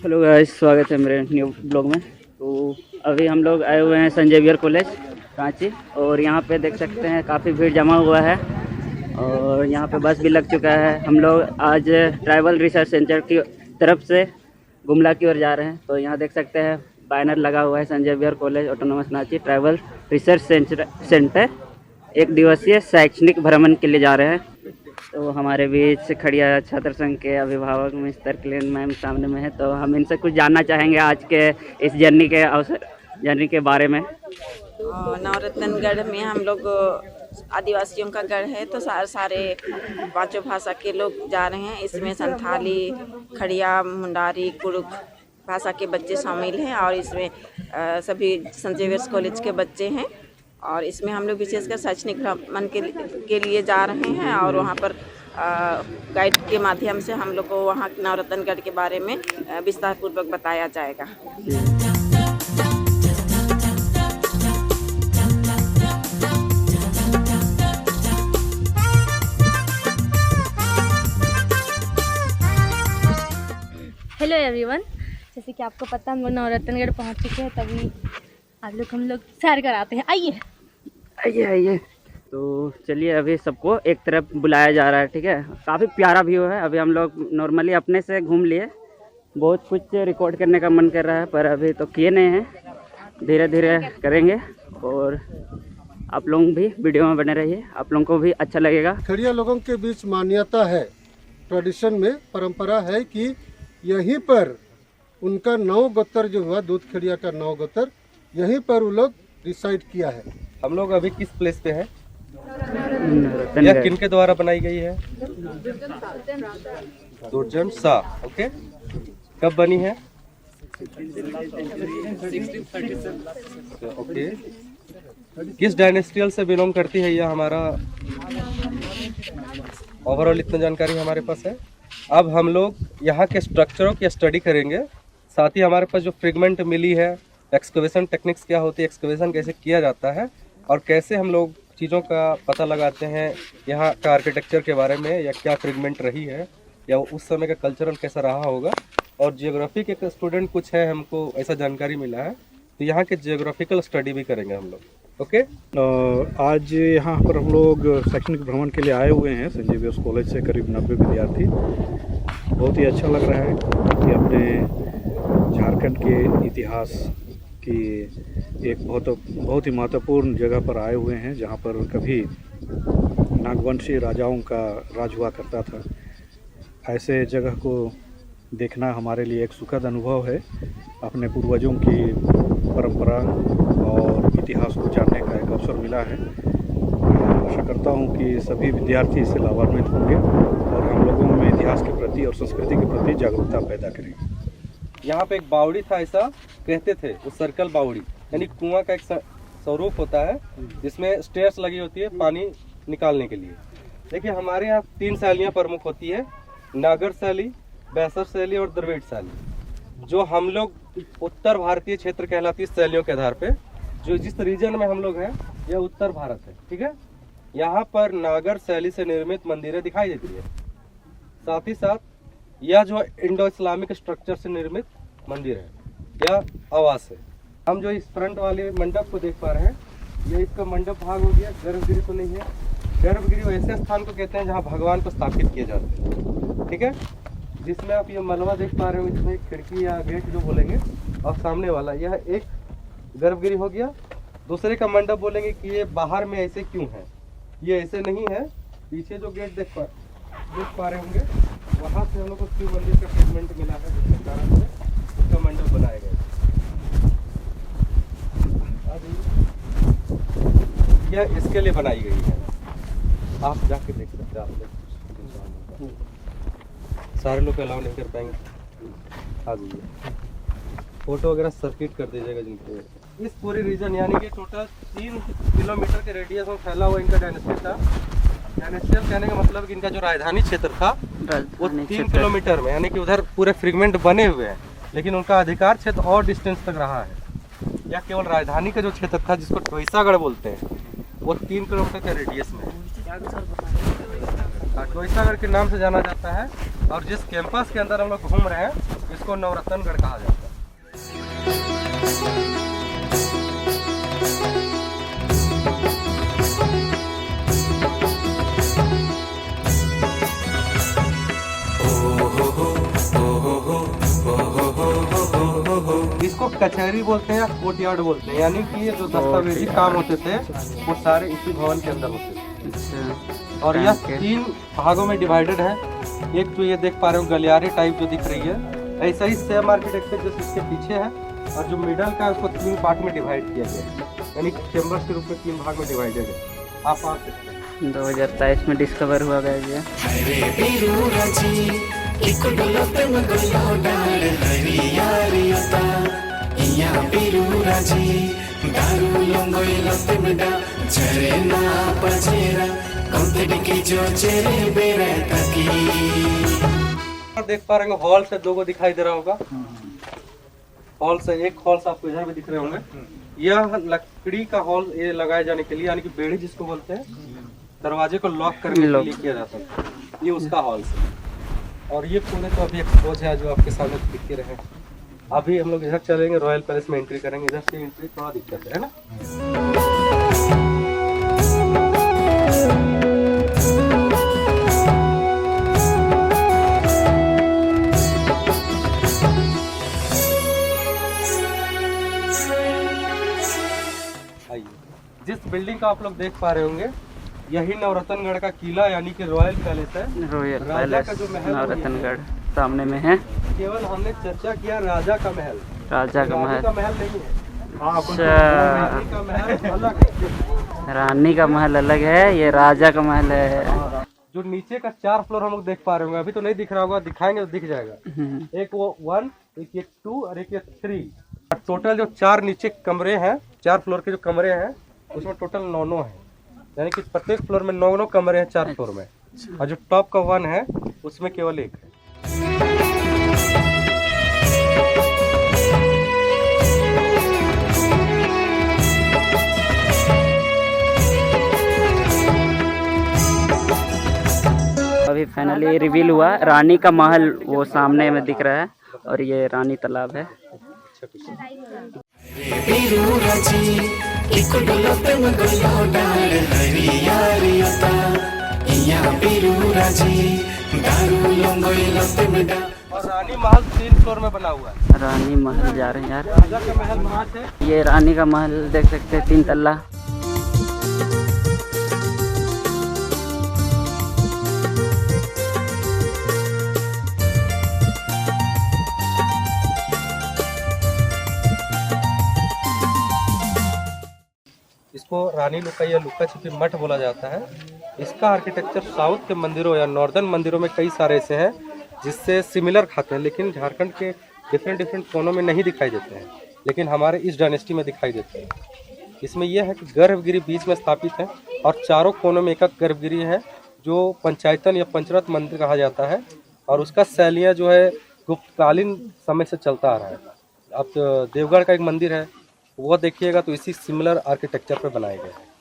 Hello guys, स्वागत है मेरे न्यू ब्लॉग में। तो अभी हम लोग आए हुए हैं सेंट जेवियर कॉलेज रांची और यहाँ पे देख सकते हैं काफ़ी भीड़ जमा हुआ है और यहाँ पे बस भी लग चुका है। हम लोग आज ट्राइबल रिसर्च सेंटर की तरफ से गुमला की ओर जा रहे हैं। तो यहाँ देख सकते हैं बैनर लगा हुआ है, Saint Xavier college autonomous Ranchi tribal research centre 1 दिवसीय शैक्षणिक भ्रमण के लिए जा रहे हैं। तो हमारे बीच खड़िया छात्र संघ के अभिभावक मिस्टर क्लेन मैम सामने में है, तो हम इनसे कुछ जानना चाहेंगे आज के इस जर्नी के बारे में। नवरत्नगढ़ में हम लोग आदिवासियों का गढ़ है, तो सारे 5 भाषा के लोग जा रहे हैं। इसमें संथाली, खड़िया, मुंडारी, कुरुख भाषा के बच्चे शामिल हैं और इसमें सभी सेंट जेवियर्स कॉलेज के बच्चे हैं। और इसमें हम लोग विशेषकर शैक्षणिक भ्रमण के लिए जा रहे हैं और वहाँ पर गाइड के माध्यम से हम लोग को वहाँ नवरत्नगढ़ के बारे में विस्तार पूर्वक बताया जाएगा। हेलो एवरीवन, जैसे कि आपको पता हम लोग नवरत्नगढ़ पहुंच चुके हैं, तभी हम लोग सैर कराते हैं। आइए आइए आइए। तो चलिए, अभी सबको एक तरफ बुलाया जा रहा है, ठीक है। काफ़ी प्यारा व्यू है। अभी हम लोग नॉर्मली अपने से घूम लिए, बहुत कुछ रिकॉर्ड करने का मन कर रहा है पर अभी तो किए नहीं हैं, धीरे धीरे करेंगे। और आप लोग भी वीडियो में बने रहिए, आप लोगों को भी अच्छा लगेगा। खड़िया लोगों के बीच मान्यता है, ट्रेडिशन में परंपरा है कि यहीं पर उनका 9 गोत्र जो हुआ, दूध खड़िया का 9 गोत्र, यहीं पर वो लोग डिसाइड किया है। हम लोग अभी किस प्लेस पे हैं? यह किनके द्वारा बनाई गई है? दुर्जन शाह। ओके, कब बनी है? ओके, किस डायनेस्टियल से बिलोंग करती है यह? हमारा ओवरऑल इतना जानकारी हमारे पास है। अब हम लोग यहाँ के स्ट्रक्चरों की स्टडी करेंगे, साथ ही हमारे पास जो फ्रेगमेंट मिली है, एक्सकवेशन टेक्निक्स क्या होती है, एक्सकवेशन कैसे किया जाता है और कैसे हम लोग चीज़ों का पता लगाते हैं, यहाँ का आर्किटेक्चर के बारे में, या क्या फ्रेगमेंट रही है, या उस समय का कल्चरल कैसा रहा होगा। और जियोग्राफी के स्टूडेंट कुछ है, हमको ऐसा जानकारी मिला है, तो यहाँ के जियोग्राफिकल स्टडी भी करेंगे हम लोग। ओके, आज यहाँ पर हम लोग शैक्षणिक भ्रमण के लिए आए हुए हैं। सेंट जेवियर्स कॉलेज से करीब 90 विद्यार्थी। बहुत ही अच्छा लग रहा है कि अपने झारखंड के इतिहास की एक बहुत ही महत्वपूर्ण जगह पर आए हुए हैं, जहाँ पर कभी नागवंशी राजाओं का राज हुआ करता था। ऐसे जगह को देखना हमारे लिए एक सुखद अनुभव है। अपने पूर्वजों की परंपरा और इतिहास को जानने का एक अवसर मिला है। आशा करता हूँ कि सभी विद्यार्थी इससे लाभान्वित होंगे और हम लोगों में इतिहास के प्रति और संस्कृति के प्रति जागरूकता पैदा करेंगे। यहाँ पे एक बावड़ी था, ऐसा कहते थे, वो सर्कल बावड़ी, यानी कुआं का एक स्वरूप होता है जिसमें स्टेयर्स लगी होती है पानी निकालने के लिए। देखिए, हमारे यहाँ 3 शैलियाँ प्रमुख होती है, नागर शैली, बैसर शैली और द्रविड़ शैली। जो हम लोग उत्तर भारतीय क्षेत्र कहलाती है शैलियों के आधार पे, जो जिस रीजन में हम लोग हैं यह उत्तर भारत है, ठीक है। यहाँ पर नागर शैली से निर्मित मंदिरें दिखाई देती है। साथ ही साथ यह जो इंडो इस्लामिक स्ट्रक्चर से निर्मित मंदिर है, यह आवास है। हम जो इस फ्रंट वाले मंडप को देख पा रहे हैं, यह इसका मंडप भाग हो गया। गर्भगृह तो नहीं है। गर्भगृह वैसे स्थान को कहते हैं जहाँ भगवान को स्थापित किए जाते हैं, ठीक है। जिसमें आप ये मलबा देख पा रहे हो, इसमें खिड़की या गेट जो बोलेंगे, और सामने वाला यह एक गर्भगृह हो गया। दूसरे का मंडप बोलेंगे कि ये बाहर में ऐसे क्यों है, ये ऐसे नहीं है। पीछे जो गेट देख पा रहे होंगे, वहाँ से हम लोग को शिव मंदिर का फ्रेगमेंट मिला है, जिसके कारण से उसका मंडप बनाया गया। यह इसके लिए बनाई गई है, आप जाके देख सकते हैं। आप सारे लोग अलाउ नहीं कर पाएंगे। आ जाइए, फोटो वगैरह सर्किट कर दीजिएगा जिनके। इस पूरे रीजन यानी कि टोटल 3 किलोमीटर के रेडियस में फैला हुआ इनका डायनेस्टी था। डायनेस्टियल कहने का मतलब कि इनका जो राजधानी क्षेत्र था वो 3 किलोमीटर में, यानी कि उधर पूरे फ्रेगमेंट बने हुए हैं, लेकिन उनका अधिकार क्षेत्र और डिस्टेंस तक रहा है। या केवल राजधानी का जो क्षेत्र था, जिसको टोइसागढ़ बोलते हैं, वो 3 किलोमीटर के रेडियस में है। टोईसागढ़ के नाम से जाना जाता है। और जिस कैंपस के अंदर हम लोग घूम रहे हैं इसको नवरत्नगढ़ कहा जाता है। इसको कचहरी बोलते हैं या कोर्टयार्ड बोलते हैं, यानी कि ये जो दस्तावेजी काम होते थे वो सारे इसी भवन के अंदर होते थे। अच्छा। और यह 3 भागों में डिवाइडेड है। एक तो ये देख पा रहे हो गलियारे टाइप जो दिख रही है, ऐसा ही सेम आर्किटेक्चर जो इसके पीछे है। और जो मिडल का है उसको 3 पार्ट में डिवाइड किया गया है, यानी चैम्बर्स के रूप में 3 भाग में डिवाइडेड है। आप आ सकते हैं। 2023 में डिस्कवर हुआ गया ये। देख पा रहे हो हॉल से 2 को दिखाई दे रहा होगा। हॉल से एक हॉल आपको इधर भी दिख रहे होंगे। यह लकड़ी का हॉल ये लगाए जाने के लिए, यानी कि बेड़ी जिसको बोलते हैं, दरवाजे को लॉक करने के लिए किया जाता है। ये उसका हॉल से। और ये पूरे तो अभी एक्सपोज है जो आपके सामने दिख के रहे। अभी हम लोग इधर चलेंगे, रॉयल पैलेस में एंट्री करेंगे। इधर से एंट्री थोड़ा दिक्कत है ना। आइए, जिस बिल्डिंग का आप लोग देख पा रहे होंगे यही नवरत्नगढ़ का किला यानी कि रॉयल पैलेस है। रॉयल राजा पैलेस का जो महल नवरत्नगढ़ सामने में है। केवल हमने चर्चा किया राजा का महल, राजा का रानी महल। का महल नहीं है। अच्छा, रानी का महल अलग है। रानी का महल अलग है, ये राजा का महल है। जो नीचे का 4 फ्लोर हम लोग देख पा रहे होंगे, अभी तो नहीं दिख रहा होगा, दिखाएंगे तो दिख जाएगा। एक वो 1, एक ये 2 और एक ये 3। टोटल जो 4 नीचे कमरे हैं, 4 फ्लोर के जो कमरे हैं उसमें टोटल 9 है, यानी कि प्रत्येक फ्लोर में 9 कमरे हैं 4 फ्लोर में। और जो टॉप का 1 है उसमें केवल 1 है। अभी फाइनली रिवील हुआ, रानी का महल वो सामने में दिख रहा है और ये रानी तालाब है। और रानी महल 3 फ्लोर में बना हुआ है। रानी महल जा रहे हैं यार। राजा का महल वहाँ से। ये रानी का महल देख सकते हैं, 3 तल्ला। इसको रानी लुका या लुका छिपी मठ बोला जाता है। इसका आर्किटेक्चर साउथ के मंदिरों या नॉर्दर्न मंदिरों में कई सारे ऐसे हैं जिससे सिमिलर खाते हैं, लेकिन झारखंड के डिफरेंट कोनों में नहीं दिखाई देते हैं, लेकिन हमारे इस डायनेस्टी में दिखाई देते हैं। इसमें यह है कि गर्भगिरी बीच में स्थापित है और चारों कोनों में एक गर्भगिरी है जो पंचायतन या पंचरत्न मंदिर कहा जाता है। और उसका शैलियाँ जो है गुप्तकालीन समय से चलता आ रहा है। अब देवगढ़ का एक मंदिर है, वो देखिएगा तो इसी सिमिलर आर्किटेक्चर पर बनाए गए हैं।